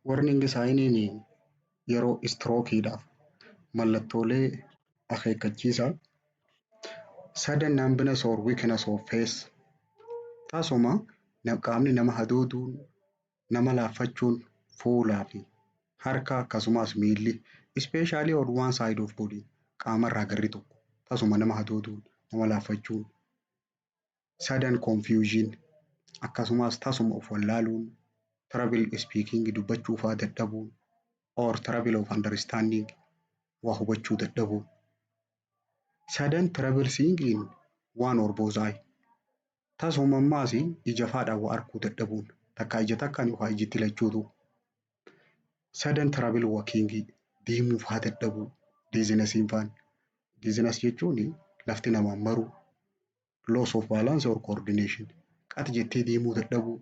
Warning saayiniin yeroo istirookiidhaaf mallattoolee akeekkachiisaa sudden numbness or weakness of face taasuma qaamni nama hadooduun, nama laaffachuun, fuulaa fi harka akkasumas miilli especially on one side of body qaamarraa garri tokko taasuma nama hadooduun, nama laaffachuun, sudden confusion akkasumas taasuma of wallaaluun, trouble speaking dubbachuu fa'aa dadhabuun or trouble of understanding waa hubachuu dadhabuu. Sudden trouble seeing in one or both eye taasuma ammaas ija faadhaan waa arguu dadhabuun takka ija takkaan yookaan ijatti lachuutu. Sudden trouble walking deemuu fa'aa dadhabuu dizziness fa'aan. Dizziness jechuun lafti namaan maruu loss of balance or coordination qati jettee deemuu dadhabuu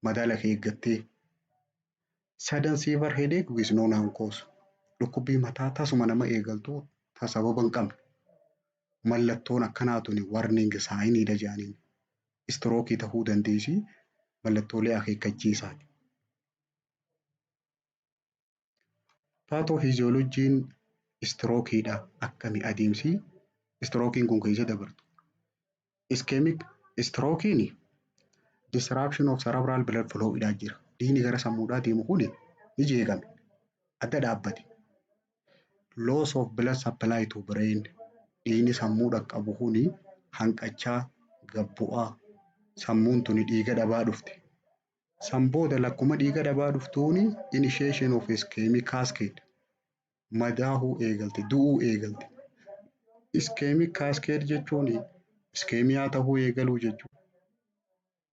madaala kee eeggattee. Sudden severe headache with no known cause dhukkubbii mataa taasuma nama eegaltuu ta sababa hin qabne. Mallattoon akkanaa tuni warning saayiniidha jedhaniin istirookii ta'uu dandeessi mallattoolee akeekkachiisaati. Paatoofiiziyooloojiin istirookiidha akkami adeemsi istirookiin kun keessa dabartu. Iskemic istirookiin disruption of cerebral blood flow dhaa jira. Dhiigni gara sammuudhaa deemu kun ni jeeqame adda dhaabbate. Loss of blood supply to brain dhiigni sammuu dhaqqabu kun hanqachaa gabbu'aa sammuun tuni dhiiga dhabaa dhufte. San booda lakkuma dhiiga dhabaa dhuftuun initiation of ischemic cascade madaahuu eegalte du'uu eegalte. Ischemic cascade jechuun iskemiyaa ta'uu eegaluu jechuudha.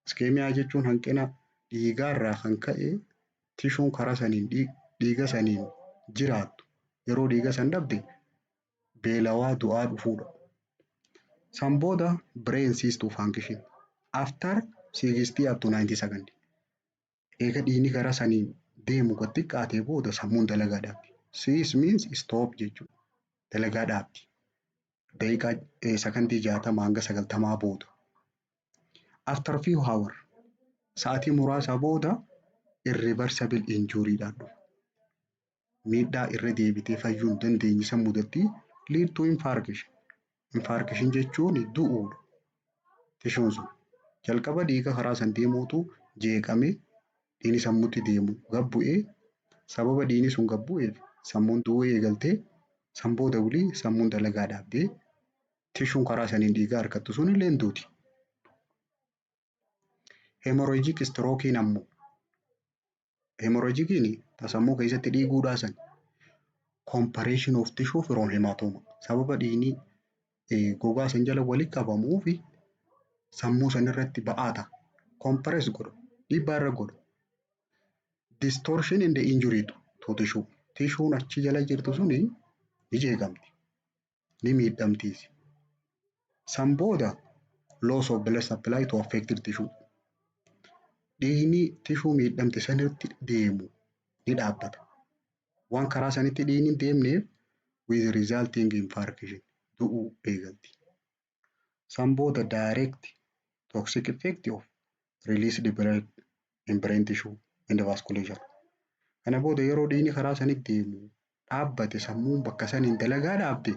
Iskemiyaa jechuun hanqina dhiigaarraa kan ka'e tishuun karaa saniin dhiiga saniin jiraattu yeroo dhiiga san dhabde beelawaa du'aa dhufuudha. San booda brain cease to function after 60 up to 90 seconds. Eega dhiigni gara saniin deemu gad xiqqaatee booda sammuun dalagaa dhaabdi. Cease means stop jechuudha. Dalagaa dhaabdi. Daqiiqaa sekondii 60 hanga 90 booda. After few hours sa'aatii muraasa booda irreversible injury dhaan dhufu. Miidhaa irra deebitee fayyuu hin dandeenye san mudatti lead to infarction. Infarction jechuun du'uudha. Tishuun sun jalqaba dhiiga karaa san deemuutu jeeqame dhiigni sammuutti deemu gabbu'ee sababa dhiigni sun gabbu'eef sammuun du'uu eegaltee san booda bulii sammuun dalagaa dhaabdee tishuun karaa saniin dhiigaa harkattu sun illee duuti. Hemorrhagic stroke ammoo hemorrhagiin tasammuu keessatti dhiiguudhaa san compression of tissue from hematoma sababa dhiigni gogaa san jala walitti qabamuu fi sammuu san irratti ba'aata compress godhu dhiibbaa irra godhu. Distortion in the injury to tissue tishuun achi jala jirtu suni ni jeeqamti ni miidhamtiisi. San booda loss of blood supply to affected tissue dhiigni tishuu miidhamte sanirratti deemu ni dhaabbata. Waan karaa sanitti dhiigni deemneef with resulting infarction du'uu eegalti. San booda direct toxic effect of released blood in brain tissue and vasculature. Kana booda yeroo dhiigni karaa sanitti deemu dhaabbate sammuun bakka saniin dalagaa dhaabde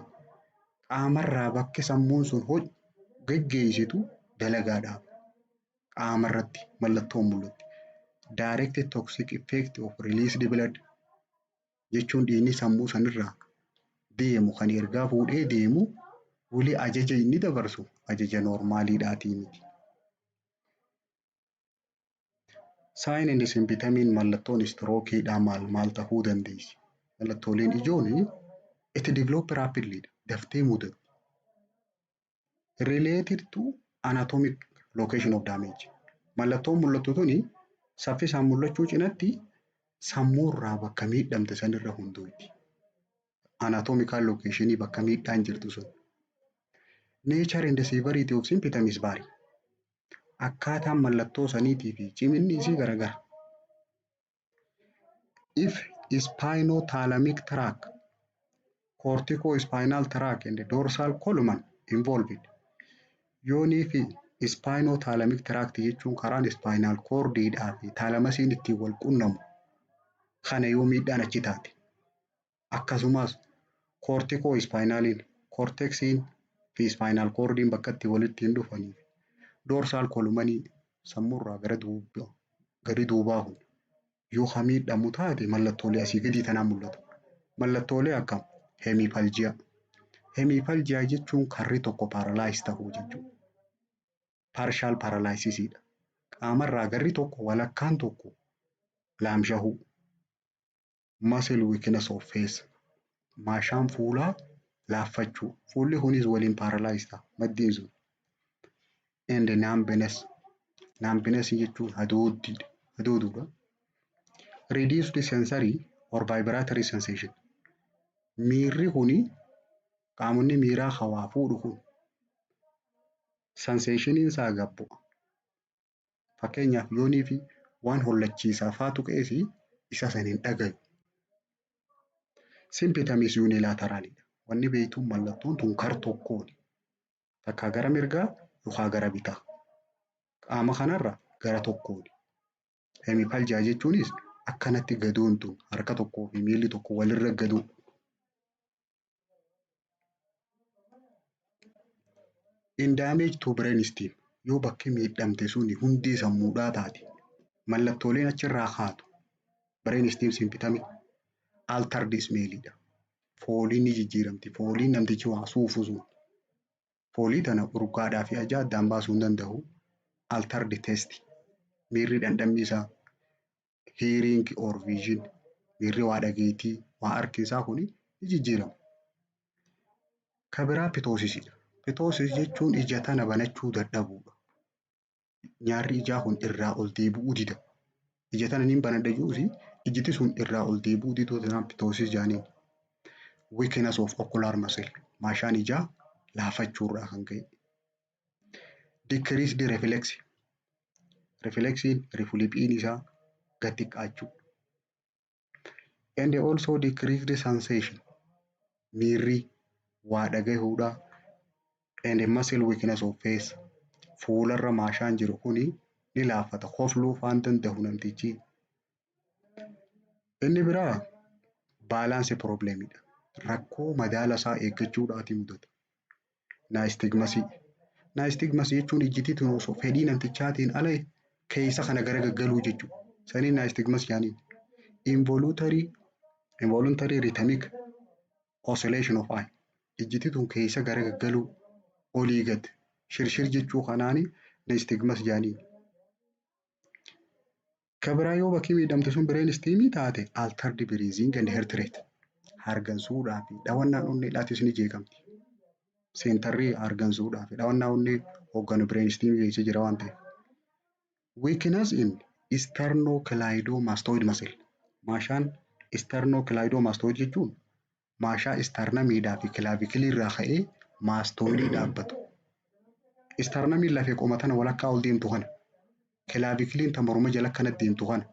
qaamarraa bakki sammuun sun geggeessitu dalagaa dhaaba. Qaamarratti mallattoon mul'atti. Direct toxic effect of released blood jechuun dhiigni sammuu sanirraa deemu kan ergaa fuudhee deemu wuli ajaja inni dabarsu ajaja noormaaliidhaatii miti. Sign and symptoms mallattoon istirookiidhaa maal ta'uu dandeessi? Mallattooleen ijoon it develop rapidly daftee mudatti. Related to anatomic location of damage. Mallattoon mul'attu tuni saffisaan mul'achuu cinatti sammuurraa bakka miidhamte sanirra hundaa'eeti. Anatomical location bakka miidhaan jirtu sun. Nature and severity of symptoms vary. Akkaataan mallattoo saniitii fi ciminni isii garagara. If spinothalamic tract, corticospinal tract and dorsal column involved. Yoonii fi spinothalamic tract jechuun karaan spinal cordidhaa fi thalamasiin ittiin wal qunnamu kana yoo miidhaan achi taate. Akkasumas koortikoospinaaliin koorteksiin fi spinal koordiin bakka itti walitti hin dhufanii doorsaal kolumanii sammuurraa gadi duubaa kun yoo miidhamu taate mallattoolee asii gadii tanaan mul'atu. Mallattoolee akkam heemipaljiyaa. Heemipaljiyaa jechuun karri tokko paaralaayis ta'uu jechuudha. Paarshaal paaralaayisisidha. Qaamarraa garri tokko walakkaan tokko laamshahuu. Muscle weakness of face. Maashaan fuulaa laaffachuu. Fuulli kunis waliin paaralaayis ta'a maddiin sun. And numbness. Numbness jechuun hadooduudha. Reduced sensory or vibratory sensation. Miirri kuni qaamonni miiraa hawaa fuudhu kun senseeshiniin isaa gabbu'a. Fakkeenyaaf yoonii fi waan hollachiisaa faatu qe'ee isa san hin dhagayu. Symptoms unilateraalidha. Wanni beektuun mallattoon tun kar tokkooni. Takka gara mirgaa yookaan gara bitaa. Qaama kanarra gara tokkooni. Heemipaljiyaa jechuunis akkanatti gadoon tun harka tokkoo fi miilli tokko walirra gaduu. In damage to brainstem yoo bakki miidhamte suni hundee sammuudhaa taate mallattooleen achirraa kaatu brainstem symptomic altered smellidha. Fooliin ni jijjiiramti. Fooliin namtichi waa suufu sun. Foolii tana urgaadhaa fi ajaa addaan baasuu hin danda'u. Altered taste. Miirri dhandhamni isaa hearing or vision. Miirri waa dhageetii waa harki isaa kuni ni jijjiirama. Kabiraa pitoosidha. Pitoosis jechuun ija tana banachuu dadhabuudha. Nyaarri ijaa kun irraa ol deebi'uu dida. Ija tana niin banadha jiruusi ijiti sun irraa ol deebi'uu diduu tanaan pitoosis jaaniin. Weakness of ocular muscle. Maashaan ijaa laafachuurraa kan ka'e. Decreased reflex. Reflexiin rifuliphiin isaa gad xiqqaachuu. And also decreased sensation. Miirri waa dhagahuudhaa. And muscle weakness of face. Fuularra maashaan jiru kuni ni laaffata. Hofluu faan danda'u namtichi. Inni biraa baalaansi probleemidha. Rakkoo madaala isaa eeggachuudhaati mudata. Naastigmasii. Naastigmasii jechuun ijjitii tun osoo fedhii namtichaatiin ala keessa kana gara gaggaluu jechuudha. Saniin naastigmasii jaaniin. Involuntary rhythmic oscillation of eye. Ijjitii tun keessa gara gaggaluu olii gad shirshir jechuu kanaani naastigmasii jaaniin. Kabiraa yoo bakki miidhamte sun bireenistiimii taate altered breathing and heart rate. Hargansuudhaa fi dhawannaan onneedhaatis ni jeeqamti. Seentarrii hargansuudhaa fi dhawannaa onnee hoogganu bireenistiimii keessa jira waan ta'eef. Weakness in sternocleidomastoid muscle. Maashaan sternocleidomastoid jechuun maashaa istarnamiidhaa fi kilaavikilii irraa ka'ee maastoidii dhaabbatu. Istarnamiin lafee qoma tana walakkaa ol deemtu kana. Kilaavikiliin ta morma jala akkanatti deemtu kana.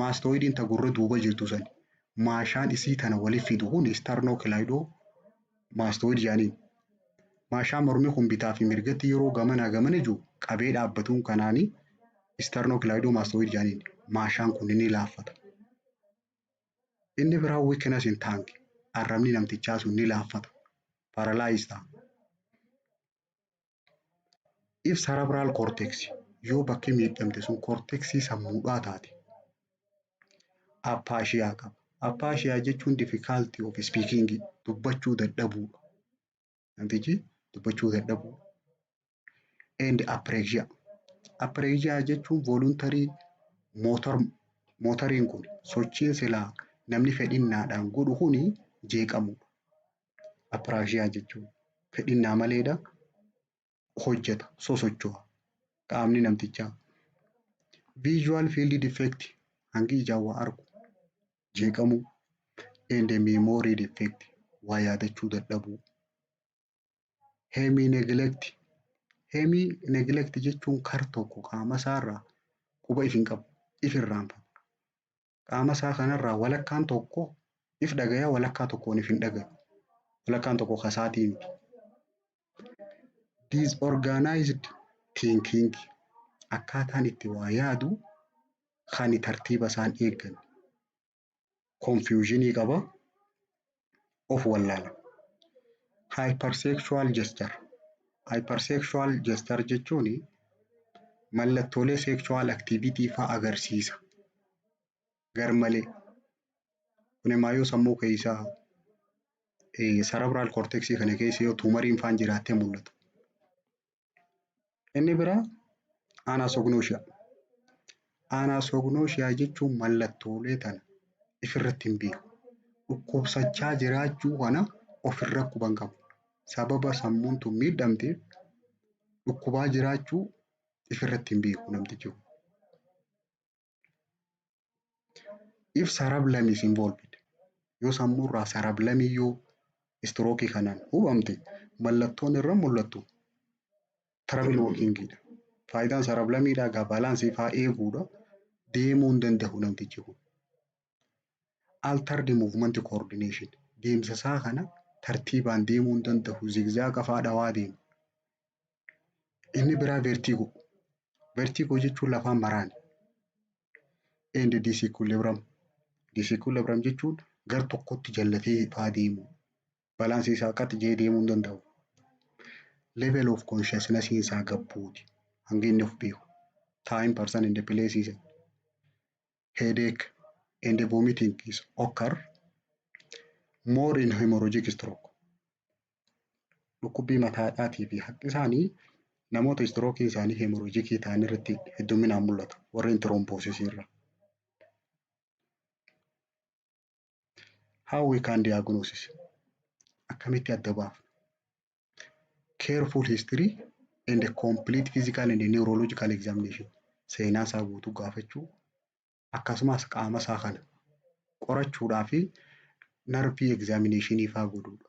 Maastoidiin ta gurra duuba jirtu sani. Maashaan isii tana waliif fidu kun sternocleidomastoid jaaniin. Maashaan mormi kun bitaa fi mirgatti yeroo gamana jiru qabee dhaabbatuun kanaanii sternocleidomastoid jaaniin. Maashaan kun ni laaffata. Inni biraa weakness in tongue. Arrabni namtichaa sun ni laaffata. Paralyzed ta'a. If cerebral cortex yoo bakki miidhamte sun cortexii sammuudhaa taate. Aphasia qaba. Aphasia jechuun difficulty of speaking dubbachuu dadhabuudha. Namtichi dubbachuu dadhabuu. And apraxia. Apraxia jechuun voluntary motoriin kun sochiin silaa namni fedhinnaadhaan godhu kuni jeeqamuudha. Apraxia jechuun fedhinnaa maleedha hojjeta sosocho'a qaamni namtichaa. Visual field defect hangi ijaa waa argu jeeqamuu. And memory defect waa yaadachuu dadhabuu. Hemi neglect. Hemi neglect jechuun kar tokko qaama isaarraa quba if hin qabu if irraanfata. Qaama isaa kanarraa walakkaan tokko if dhagayaa walakkaa tokkoon if hin dhagayu. Walakkaan tokko kasaatii miti. Disorganized thinking. Akkaataan itti waa yaadu kan tartiiba isaan eeggan. confusionii qaba, of wallaala. Hypersexual gesture. Hypersexual gesture jechuun mallattoolee sexual activity fa'aa agarsiisa. Garmalee. Kun imaayyuu sammuu keessaa cerebral cortex kana keessa yoo tuumariin faan jiraattee mul'atu. Inni biraa anasognosia. Anasognosia jechuun mallattoolee tana ifirratti hin beeku. Dhukkubsachaa jiraachuu kana ofirra quban qabu. Sababa sammuun tun miidhamteef dhukkubaa jiraachuu ifirratti hin beeku namtichi kun. If cerebellum is involved, yoo sammuurraa cerebellum yoo stroke kanaan hubamte mallattoon irra mul'attu trouble walkingidha. Faayidaan cerebellumiidhaa egaa baalaansii fa'aa eeguudha. Deemuu hin danda'u namtichi kun. Altered movement coordination. Deemsa isaa kana tartiibaan deemuu hin danda'u. Zigzaaga fa'aa dhawaa deema. Inni biraa vertigo. Vertigo jechuun lafaan maraan. And disequilibrium. Disequilibrium jechuun gar tokkotti jallatee fa'aa deemu. Baalaansii isaa akkatti jee deemuu hin danda'u. Level of consciousness isaa gabbuuti. Hanga inni of beeku. Time person in the place is headache and vomiting is occur more in hemorrhagic stroke. Dhukkubbii mataadhaatii fi haqi isaanii namoota stroke isaanii hemorrhagicii ta'an irratti hedduminaan mul'ata. Warreen thrombosis irra. How we can diagnose? Akkamitti adda baafna? Careful history and a complete physical and neurological examination. Seenaa isaa guutuu gaafachuu akkasumas qaama isaa kana qorachuudhaa fi narvii examinationii fa'aa godhuudha.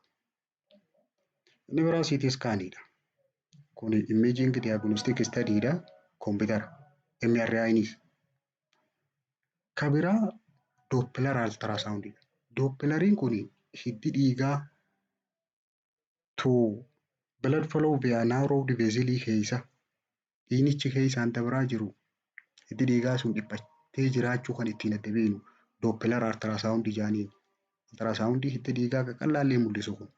Inni biraa CT scanidha. Kun imaging diagnostic studyidha. Computer MRInis. Kan biraa Doppler ultrasoundidha. Doppleriin kun hiddi dhiigaa to blood flow via narrowed vessel keessa dhiinichi keessaan dabraa jiru hiddi dhiigaa sun dhiphatee jiraachuu kan ittiin adda beeknu Doppler ultrasound jaaniin. Ultrasound hiddi dhiigaa qaqallaallee mul'isu kun.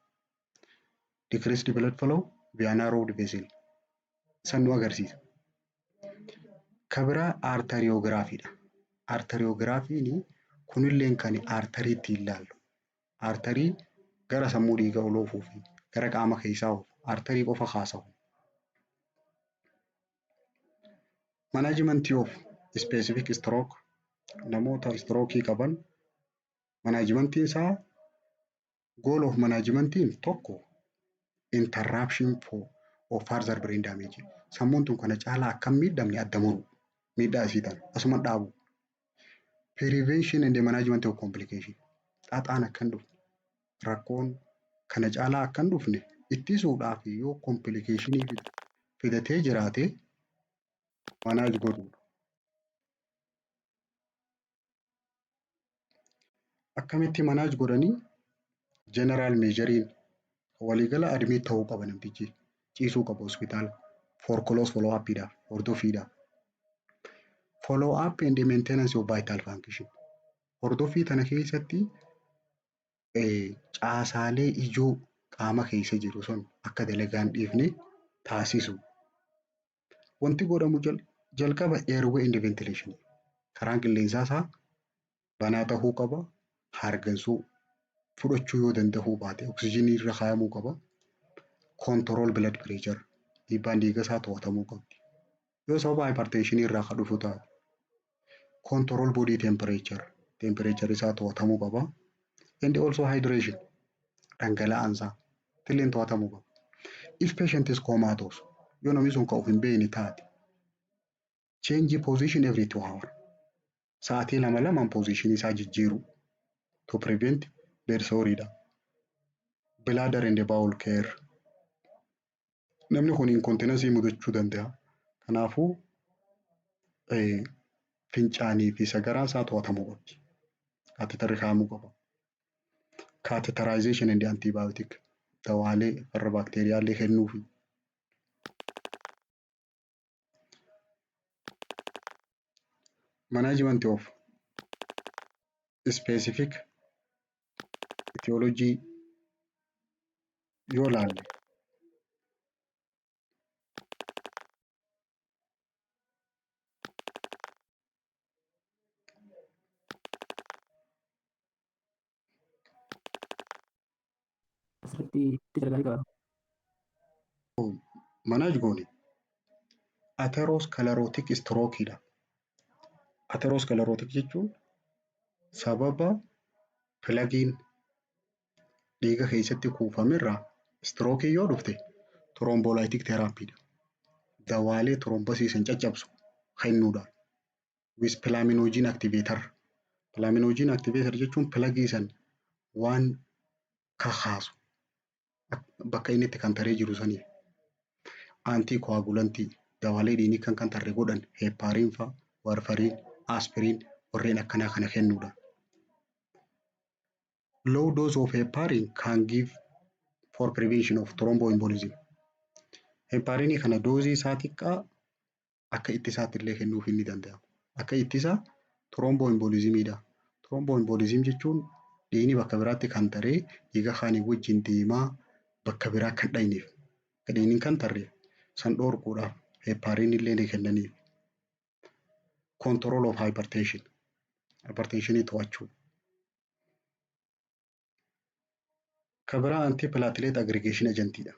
Decreased blood flow via narrowed vessel. San nu agarsiisa. Kan biraa arteriographyidha. Arteriographiin kunilleen kan arteriitti ilaallu. Arterii gara sammuu dhiigaa ol oofuu fi gara qaama keessaa oofu. Arterii qofa haasa'u. Management of specific stroke. Namoota stroke qaban managementiin isaa goal of managementiin tokko interruption of further brain damage. Sammuun tun kana caalaa akka miidhamne adda muru. Miidhaa isii tan asuma dhaabu. Prevention and management of complication. Xaaxaan akkan dhufne rakkoon kana caalaa akkan dhufne ittisuudhaaf yoo complicationii fidatee jiraate manage godhuudha. Akkamitti manage godhanii general measurein waliigala admit ta'uu qaba namtichi. Ciisuu qaba hospitaala. For close follow upidhaaf hordofiidhaaf. Follow up and maintenance of vital function. Hordofii tana keessatti caasaalee ijoo qaama keessa jiru sun akka dalagaan dhiifne taasisu. Wanti godhamu jalqaba airway and ventilation. Karaan qilleensaa isaa banaa ta'uu qaba. Hargansuu fudhachuu yoo danda'uu baate oksijiinii irra kaa'amuu qaba. Control blood pressure. Dhiibbaan dhiiga isaa to'atamuu qabdi. Yoo sababa hypertension irraa kan dhufu taate. Control body temperature. Temperature isaa to'atamuu qaba. And also hydration. Dhangala'aan isaa illee to'atamuu qaba. If patient is comatose, yoo namni sun ka'uuf hin beekne taate. Change position every 2 hours. Sa'aatii lama position isaa jijjiiru. To prevent bedsore. Bladder and bowel care. Namni kun incontinence mudachuu danda'a. Kanaafuu fincaanii fi sagaraa isaa to'atamuu qabdi. Kaatetarri kaa'amuu qaba. Catheterization and antibiotic. Dawaalee farra baakteeriyaallee kennuufi. Management of specific etiology yoo laalle asirratti itti gargaarii qaba. manaj goone atherosclerotic strokeidha. Atherosclerotic jechuun sababa filagiin dhiiga keessatti kuufamerraa strookii yoo dhufte thrombolytic therapyidha. Dawaalee thrombosiisan caccabsu kennuudhaan with plasminogen activator. Plasminogen activator jechuun filagii san waan kakaasu bakka inni itti kan taree jiru sanii anticoagulantii dawaalee dhiigni kan tarre godhan heepariin fa'a, warfariin, aspiriin warreen akkanaa kana kennuudha. Low dose of heparin can give for prevention of thromboembolism. Heparinii kana doozii isaa xiqqaa akka ittisaatti illee kennuuf ni danda'ama. Akka ittisaa thromboembolismidha. Thromboembolism jechuun dhiigni bakka biraatti kan taree dhiiga kaanii wajjin deemaa bakka biraa kan dhayneef dhiigni kan tarre san dhorkuudhaaf heparin illee ni kennaniif. Control of hypertension. Hypertensionii to'achuu. Kabira antiplatelet aggregation agentidha.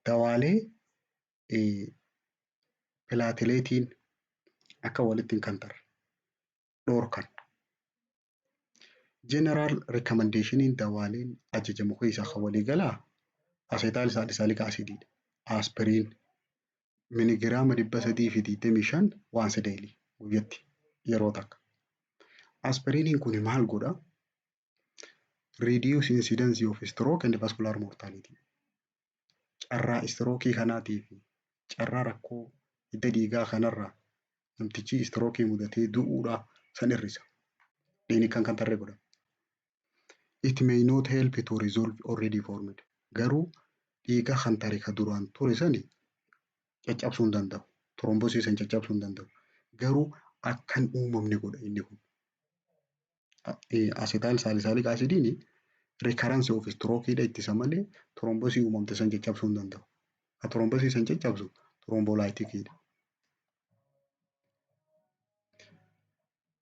Dawaalee pilaatileetiin akka walitti kan tarre dhorkan. General recommendationiin dawaaleen ajajamu keessaa kan walii galaa acetyl salicylic acididha. Aspiriin miligiraama 325 once daily guyyatti yeroo takka. Aspiriiniin kun maal godha? Reduce incidence of stroke and vascular mortality. Carraa strookii kanaatii fi carraa rakkoo hidda dhiigaa kanarraa namtichi strookii mudatee du'uudhaa san hir'isa. Dhiigni kan tarree godha. It may not help to resolve already formed. Garuu dhiiga kan tare ka duraan ture sani caccabsuu hin danda'u. Thrombosis san caccabsuu hin danda'u. Garuu akkan uumamne godha inni kun. Acetyl salicylic acidiin recurrence of strokeedha ittisa malee thrombosii uumamte san caccabsuu hin danda'u. Ka thrombosii san caccabsu thrombolyticidha.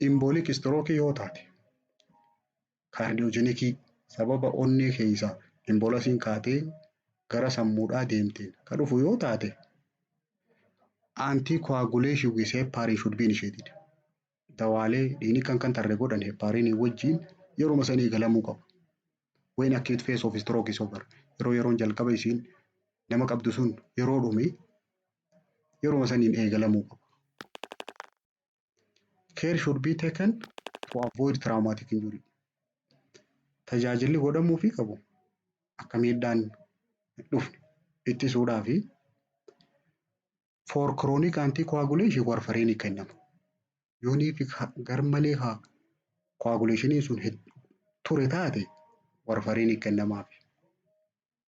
Embolic stroke yoo taate kaardiyoojenikii sababa onnee keessaa embolasiin kaatee gara sammuudhaa deemteen kan dhufu yoo taate anticoagulation with heparin should be initiated. Dawaalee dhiigni kan tarre godhan heparinii wajjin yeroo sanii galamuu qabu. When acute phase of stroke is over. Yeroon jalqaba isiin nama qabdu sun yeroo dhume yeroo saniin eegalamuu qabu. Care should be taken to avoid traumatic injury. Tajaajilli godhamuufii qabu akka miidhaan dhufne ittisuudhaa fi for chronic anticoagulation warfariin kennama. Yoonii fi garmalee haa coagulationiin sun ture taate warfariin kennamaaf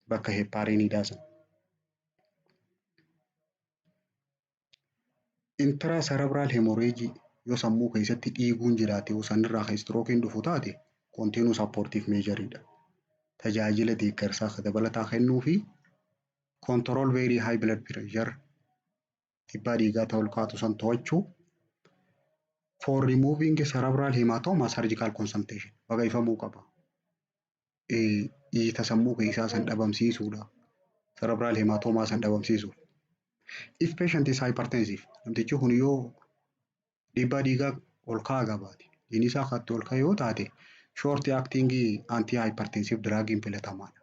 bakka heparinii daasan. Intracerebral hemorrhage yoo sammuu keessatti dhiiguun jiraate yoo sanirraa kan strookiin dhufu taate continuous supportive measureidha. Tajaajila deeggarsaa dabalataa kennuu fi control very high blood pressure dhiibbaa dhiigaa ta'uu kaatu san to'achuu. For removing cerebral hematoma surgical consultation baqaifamuu qaba. Dhiita sammuu keessaa san dhabamsiisuudha. Cerebral hematoma san dhabamsiisuuf. If patient is hypertensive, namtichi kun yoo dhiibbaa dhiigaa ol ka'aa qabaate, dhiigni isaa akkatti ol ka'e yoo taate, short acting anti-hypertensive drug filatamaadha.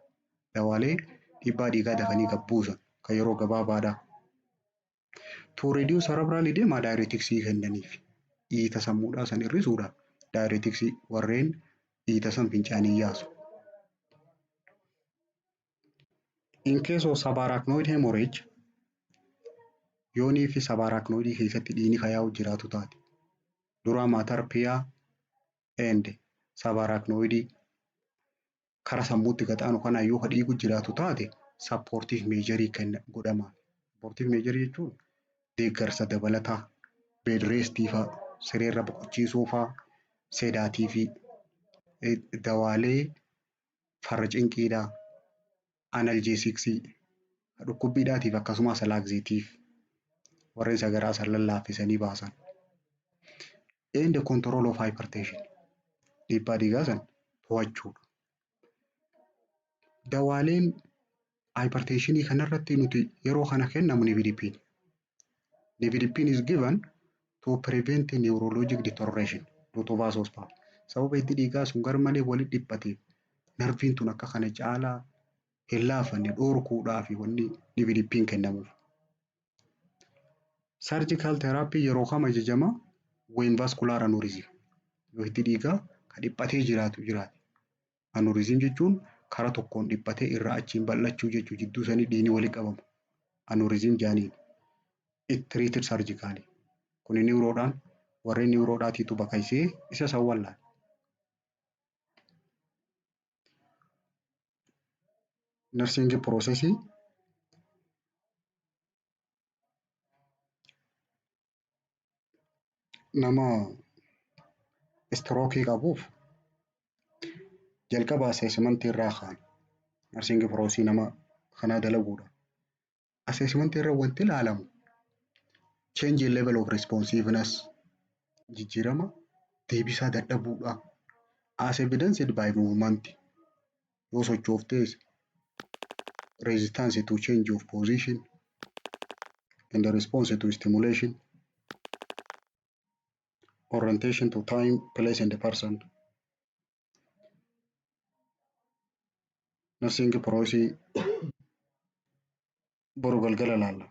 Dawaalee dhiibbaa dhiigaa dafanii gabbuusan kan yeroo gabaabaadha. To reduce cerebral edema diureticsii kennaniif. Dhiita sammuudhaa san hir'isuudhaaf diureticsii warreen dhiita san fincaanii yaasu. In case of subarachnoid hemorrhage, yoonii fi subarachnoidii keessatti dhiigni yaa'u jiraatu taate dura maatarpiyaa and subarachnoidii kara sammuutti gaxaanu kana yoo dhiigu jiraatu taate supportive measurii kenna godhama. Supportive measurii jechuun deeggarsa dabalataa bed restii fa'aa sireerra boqochiisuu fa'aa sedaatiivii, dawaalee farra cinqiidhaa, analjeesiksii, dhukkubbiidhaatiif akkasumas laaksiitiif warreen sagaraa san lallaaffisanii baasan. And the control of hypertension dhiibbaa dhiigaa san to'achuudha. Dawaaleen hypertensionii kanarratti nuti yeroo kana kennamu nifedipine. Nifedipine is given to prevent neurologic deterioration due to vasospasm. Sababa itti dhiigaa sun garmalee walitti dhiphateef narviin tun akka kana caalaa hin laafanne dhorkuudhaaf wanni nifedipine kennamuuf. Surgical therapy yeroo kam ajajama? When vascular aneurysm yoo itti dhiigaa kan dhiphatee jiraatu jiraate. Aneurysm jechuun karaa tokkoon dhiphatee irraa achiin bal'achuu jechuu jidduu sanii dhiigni walitti qabamu. Aneurysm jaaniin. It treated surgically. Kuni niwuroodhaan warreen niwuroodhaatiitu baqaysee isa san wallaala. Nursing processii nama strookii qabuuf jalqaba assessment irraa kaan nursing processii nama kanaa dalaguudha. Assessment irra wanti ilaalamu change in level of responsiveness jijjiirama deebisaa dadhabuudha. As evidenced by movement yoo sochooftees resistance to change of position and the response to stimulation, orientation to time, place and the person. Nursing processii boru galgala laalla.